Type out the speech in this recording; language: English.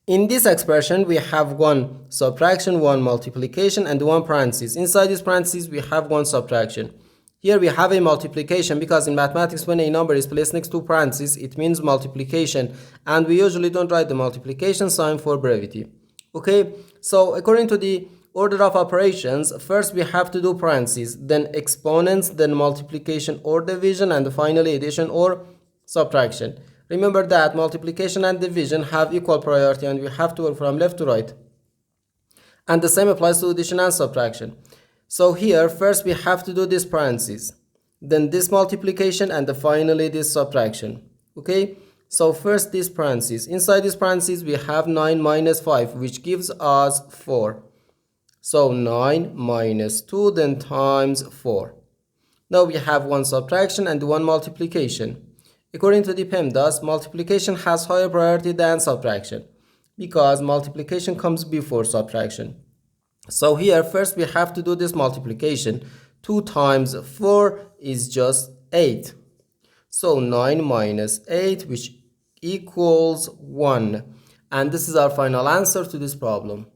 In this expression, we have one subtraction, one multiplication, and one parenthesis. Inside this parenthesis, we have one subtraction. Here we have a multiplication because in mathematics, when a number is placed next to parentheses, it means multiplication. And we usually don't write the multiplication sign for brevity. Okay, so according to the order of operations, first we have to do parentheses, then exponents, then multiplication or division, and finally addition or subtraction. Remember that multiplication and division have equal priority and we have to work from left to right. And the same applies to addition and subtraction. So here, first we have to do this parentheses, then this multiplication, and finally this subtraction. Okay, so first this parentheses. Inside this parentheses, we have 9 minus 5, which gives us 4. So 9 minus 2, then times 4. Now we have one subtraction and one multiplication. According to the PEMDAS, multiplication has higher priority than subtraction because multiplication comes before subtraction. So here, first we have to do this multiplication. 2 times 4 is just 8. So 9 minus 8, which equals 1. And this is our final answer to this problem.